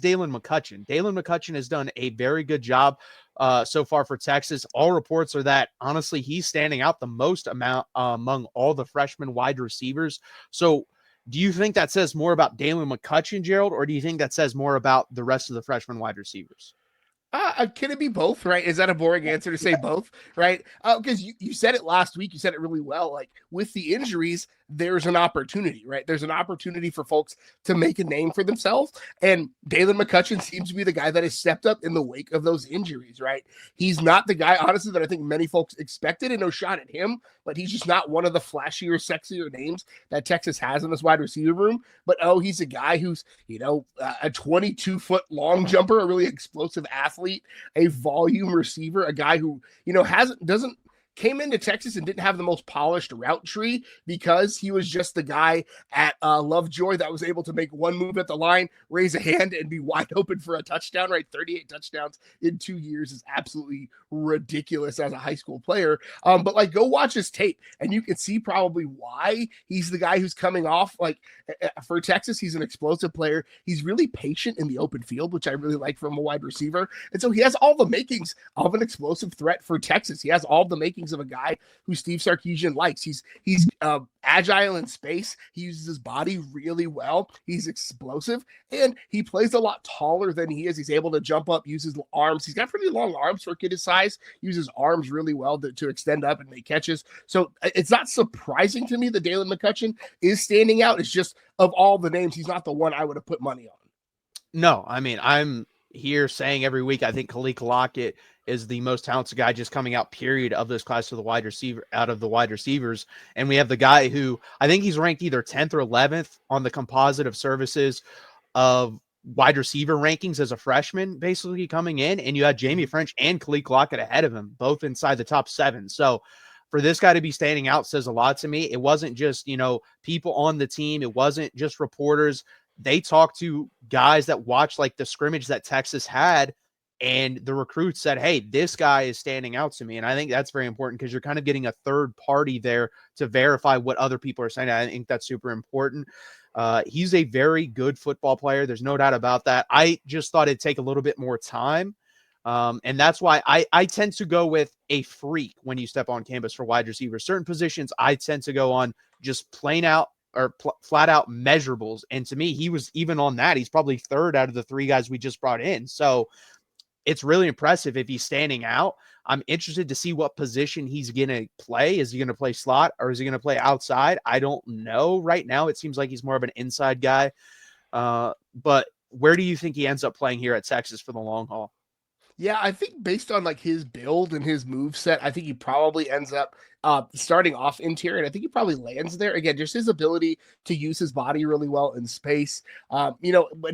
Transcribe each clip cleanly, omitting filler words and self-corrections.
Dalen McCutchen. Dalen McCutchen has done a very good job so far for Texas. All reports are that, honestly, he's standing out the most amount among all the freshman wide receivers. So do you think that says more about Dalen McCutchen, Gerald, or do you think that says more about the rest of the freshman wide receivers? Can it be both, right? Is that a boring answer to say both, right? Because you said it last week. You said it really well. Like, with the injuries, there's an opportunity, right? There's an opportunity for folks to make a name for themselves. And Dalen McCutchen seems to be the guy that has stepped up in the wake of those injuries, right? He's not the guy, honestly, that I think many folks expected, and no shot at him, but he's just not one of the flashier, sexier names that Texas has in this wide receiver room. But he's a guy who's, a 22-foot long jumper, a really explosive athlete, a volume receiver, a guy who, came into Texas and didn't have the most polished route tree because he was just the guy at Lovejoy that was able to make one move at the line, raise a hand, and be wide open for a touchdown, right? 38 touchdowns in 2 years is absolutely ridiculous as a high school player. But like, go watch his tape and you can see probably why he's the guy who's coming off. Like, for Texas, he's an explosive player. He's really patient in the open field, which I really like from a wide receiver. And so he has all the makings of an explosive threat for Texas. He has all the makings of a guy who Steve Sarkisian likes. He's agile in space. He uses his body really well. He's explosive, and he plays a lot taller than he is. He's able to jump up, use his arms. He's got pretty long arms for a kid his size. Uses arms really well to extend up and make catches. So it's not surprising to me that Dalen McCutchen is standing out. It's just, of all the names, he's not the one I would have put money on. No, I mean, I'm here saying every week I think Khalil Lockett is the most talented guy just coming out, period, of this class, to the wide receiver, out of the wide receivers. And we have the guy who I think he's ranked either 10th or 11th on the composite of services of wide receiver rankings as a freshman, basically coming in. And you had Jamie French and Khalil Lockett ahead of him, both inside the top 7. So for this guy to be standing out says a lot to me. It wasn't just, people on the team. It wasn't just reporters. They talked to guys that watched like the scrimmage that Texas had, and the recruits said, hey, this guy is standing out to me. And I think that's very important because you're kind of getting a third party there to verify what other people are saying. I think that's super important. He's a very good football player. There's no doubt about that. I just thought it'd take a little bit more time. And that's why I tend to go with a freak when you step on campus for wide receivers. Certain positions, I tend to go on just plain out or flat out measurables. And to me, he was even on that. He's probably third out of the 3 guys we just brought in. So it's really impressive if he's standing out. I'm interested to see what position he's going to play. Is he going to play slot or is he going to play outside? I don't know. Right now, it seems like he's more of an inside guy. But where do you think he ends up playing here at Texas for the long haul? Yeah, I think based on like his build and his move set, I think he probably ends up starting off interior, and I think he probably lands there. Again, just his ability to use his body really well in space. But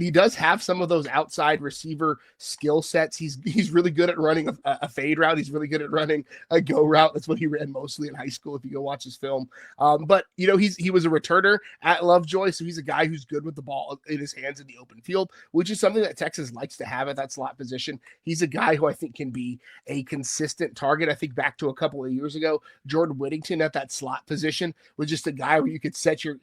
he does have some of those outside receiver skill sets. He's really good at running a fade route. He's really good at running a go route. That's what he ran mostly in high school, if you go watch his film. But he was a returner at Lovejoy, so he's a guy who's good with the ball in his hands in the open field, which is something that Texas likes to have at that slot position. He's a guy who I think can be a consistent target. I think back to a couple of years ago, Jordan Whittington at that slot position was just a guy where you could set your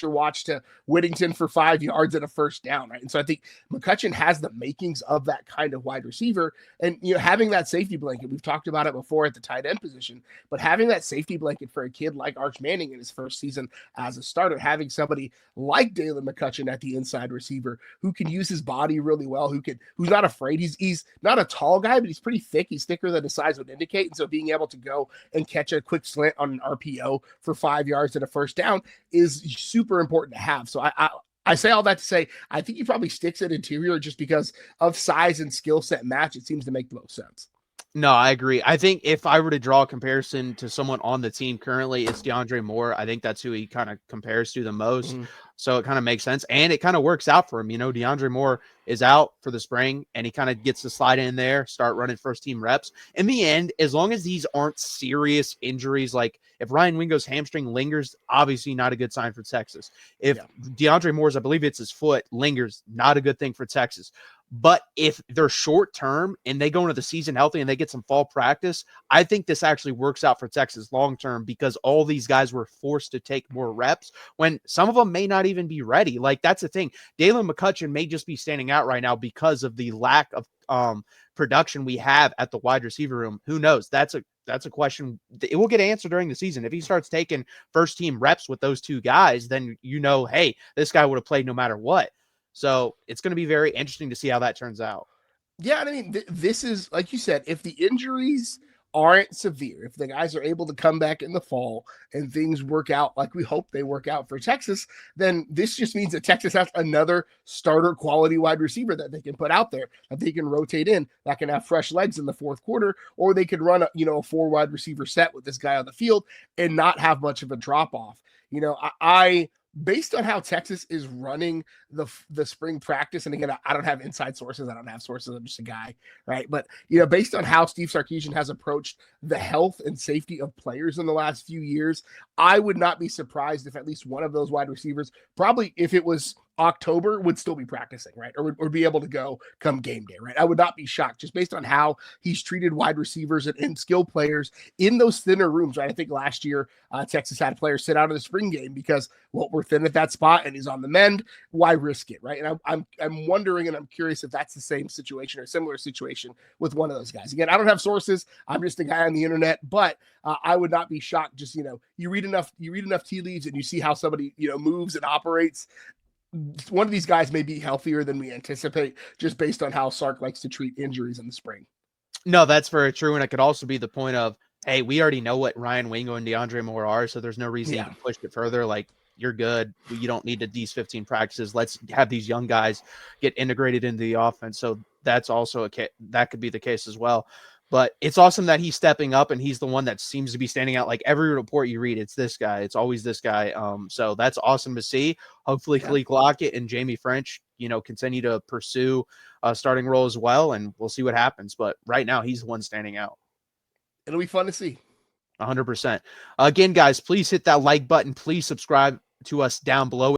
watch to Whittington for 5 yards and a first down, right? And so I think McCutcheon has the makings of that kind of wide receiver. And having that safety blanket, we've talked about it before at the tight end position, but having that safety blanket for a kid like Arch Manning in his first season as a starter, having somebody like Dalen McCutchen at the inside receiver who can use his body really well, who's not afraid. He's not a tall guy, but he's pretty thick. He's thicker than his size would indicate. And so being able to go and catch a quick slant on an RPO for 5 yards and a first down is super important to have. So I say all that to say, I think he probably sticks at interior just because of size and skill set match. It seems to make the most sense. No, I agree. I think if I were to draw a comparison to someone on the team currently, it's DeAndre Moore. I think that's who he kind of compares to the most. Mm-hmm. So it kind of makes sense. And it kind of works out for him. DeAndre Moore is out for the spring and he kind of gets to slide in there, start running first team reps. In the end, as long as these aren't serious injuries, like if Ryan Wingo's hamstring lingers, obviously not a good sign for Texas. If DeAndre Moore's, I believe it's his foot, lingers, not a good thing for Texas. But if they're short term and they go into the season healthy and they get some fall practice, I think this actually works out for Texas long term because all these guys were forced to take more reps when some of them may not even be ready. Like, that's the thing. Dalen McCutcheon may just be standing out right now because of the lack of production we have at the wide receiver room. Who knows? That's a question. It will get answered during the season. If he starts taking first team reps with those two guys, then hey, this guy would have played no matter what. So it's going to be very interesting to see how that turns out. Yeah, and I mean, this is, like you said, if the injuries aren't severe, if the guys are able to come back in the fall and things work out like we hope they work out for Texas, then this just means that Texas has another starter quality wide receiver that they can put out there, that they can rotate in, that can have fresh legs in the fourth quarter, or they could run a 4 wide receiver set with this guy on the field and not have much of a drop off. I based on how Texas is running the spring practice, and again, I don't have inside sources. I don't have sources. I'm just a guy, right? But based on how Steve Sarkisian has approached the health and safety of players in the last few years, I would not be surprised if at least one of those wide receivers, probably if it was October, would still be practicing, right? Or be able to go come game day, right? I would not be shocked just based on how he's treated wide receivers and skill players in those thinner rooms, right? I think last year Texas had players sit out of the spring game because, well, we're thin at that spot and he's on the mend. Why risk it, right? And I'm wondering, and I'm curious if that's the same situation or similar situation with one of those guys. Again, I don't have sources. I'm just a guy on the internet, but I would not be shocked. Just you read enough tea leaves and you see how somebody moves and operates. One of these guys may be healthier than we anticipate just based on how Sark likes to treat injuries in the spring. No, that's very true. And it could also be the point of, hey, we already know what Ryan Wingo and DeAndre Moore are, so there's no reason you can push it further. Like, you're good. You don't need these 15 practices. Let's have these young guys get integrated into the offense. So that's also that could be the case as well. But it's awesome that he's stepping up and he's the one that seems to be standing out. Like, every report you read, it's this guy. It's always this guy. So that's awesome to see. Hopefully Khalil Lockett and Jamie French, continue to pursue a starting role as well, and we'll see what happens. But right now, he's the one standing out. It'll be fun to see. 100%. Again, guys, please hit that like button. Please subscribe to us down below.